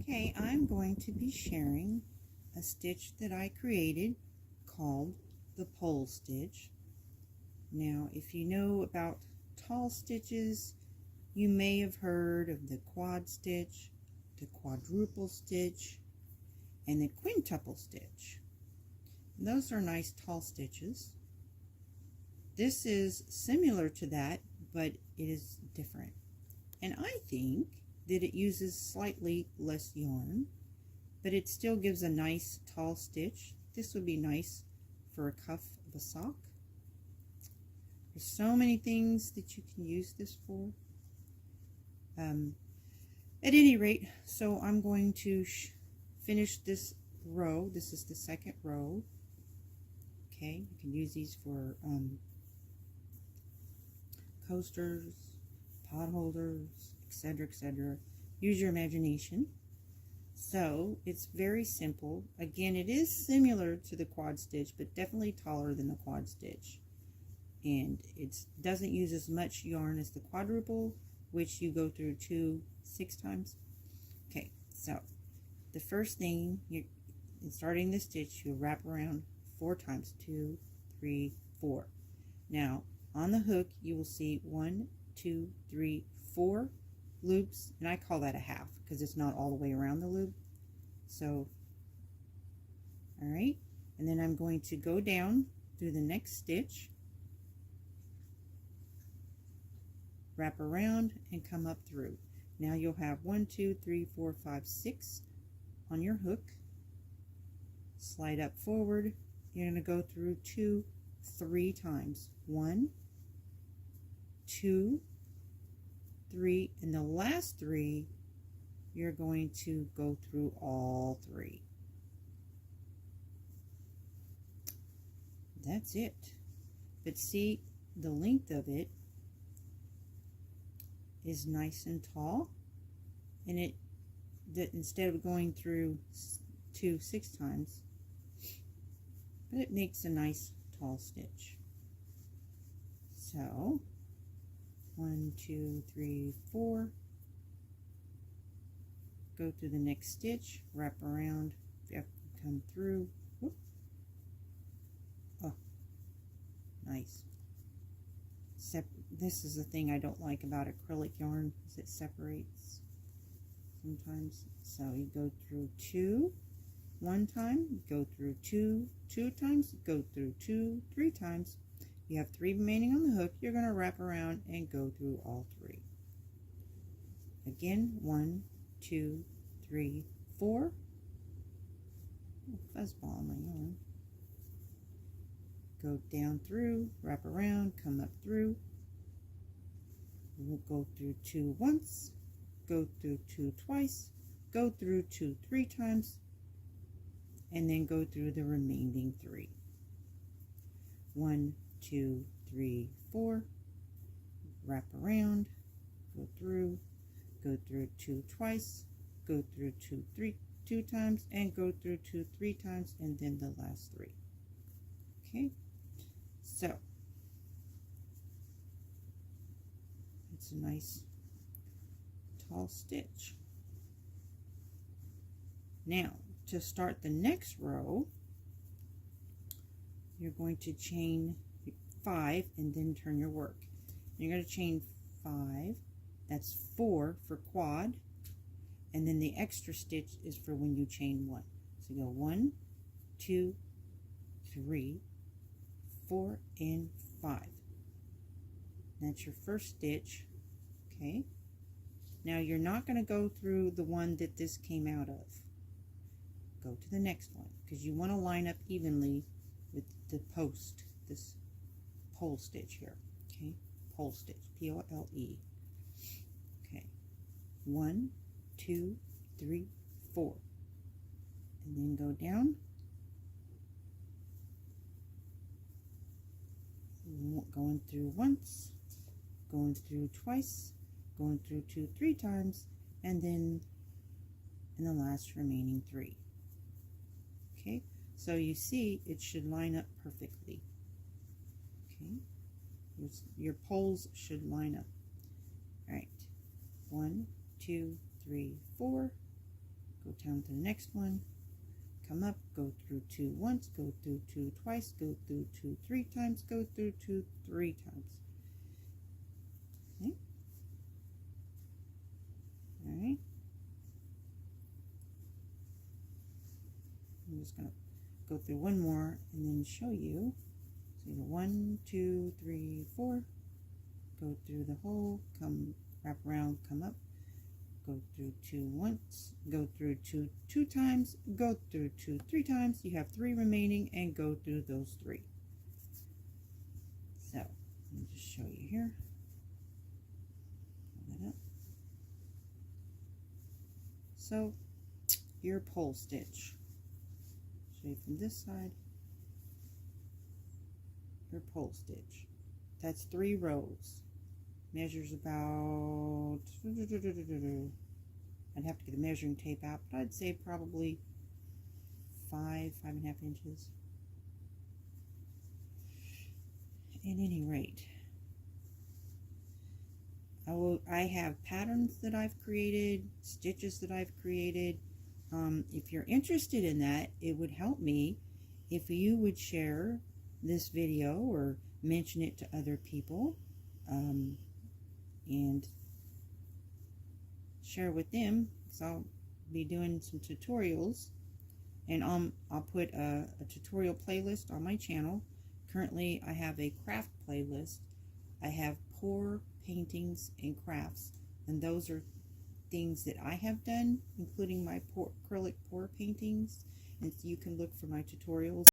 Okay, I'm going to be sharing a stitch that I created called the pole stitch. Now, if you know about tall stitches, you may have heard of the quad stitch, the quadruple stitch, and the quintuple stitch. And those are nice tall stitches. This is similar to that, but it is different. And I think that it uses slightly less yarn, but it still gives a nice tall stitch. This would be nice for a cuff of a sock. There's so many things that you can use this for. At any rate, so I'm going to finish this row. This is the second row. Okay, you can use these for coasters, pot holders, etc., etc. Use your imagination. So it's very simple. Again, it is similar to the quad stitch, but definitely taller than the quad stitch. And it doesn't use as much yarn as the quadruple, which you go through 6 times. Okay, so the first thing, in starting the stitch, you wrap around 4 times. 2, 3, 4. Now, on the hook, you will see 1, 2, 3, 4 loops, and I call that a half because it's not all the way around the loop. So, all right, and then I'm going to go down through the next stitch, wrap around, and come up through. Now you'll have 1, 2, 3, 4, 5, 6 on your hook. Slide up forward. You're going to go through 2, 3 times. 1, 2, 3, and the last 3 you're going to go through all 3. That's it. But see, the length of it is nice and tall, and that instead of going through 6 times, but it makes a nice tall stitch. So 1, 2, 3, 4. Go through the next stitch, wrap around, come through. Whoop. Oh, nice. This is the thing I don't like about acrylic yarn, is it separates sometimes. So you go through 2 1 time, go through 2 2 times, go through 2 3 times. You have 3 remaining on the hook. You're going to wrap around and go through all 3. Again, 1, 2, 3, 4. Fuzzball on my yarn. Go down through, wrap around, come up through. We'll go through 2 once, go through 2 twice, go through 2 3 times, and then go through the remaining 3. 1, 2, 3, 4. Wrap around, go through 2 twice, go through 2 times, and go through 2 3 times, and then the last 3. Okay, so it's a nice tall stitch. Now, to start the next row, you're going to chain 5 and then turn your work. You're going to chain 5. That's 4 for quad, and then the extra stitch is for when you chain 1. So go 1, 2, 3, 4, and 5. That's your first stitch. Okay. Now you're not going to go through the one that this came out of. Go to the next one because you want to line up evenly with the post, this pole stitch here. Okay, pole stitch, P-O-L-E. Okay, 1, 2, 3, 4, and then go down. Going through once, going through twice, going through 2 3 times, and then in the last remaining 3. Okay, so you see it should line up perfectly. Okay, your poles should line up. All right, 1, 2, 3, 4. go down to the next one, come up, go through 2 once, go through 2 twice, go through 2 3 times, go through 2 3 times. Okay. All right. I'm just going to go through one more and then show you. So 1 2 3 4. Go through the hole, come wrap around, come up, go through 2 once, go through 2 2 times, go through 2 3 times. You have 3 remaining, and go through those 3. So let me just show you here. Pull that up. So your pole stitch. Show you from this side. Your pole stitch. That's 3 rows. Measures about, I'd have to get the measuring tape out, but I'd say probably 5.5 inches. At any rate, I have patterns that I've created, stitches that I've created. If you're interested in that, it would help me if you would share this video or mention it to other people. And share with them, because I'll be doing some tutorials, and I'll put a tutorial playlist on my channel. Currently I have a craft playlist. I have pour paintings and crafts, and those are things that I have done, including my acrylic pour paintings, and so you can look for my tutorials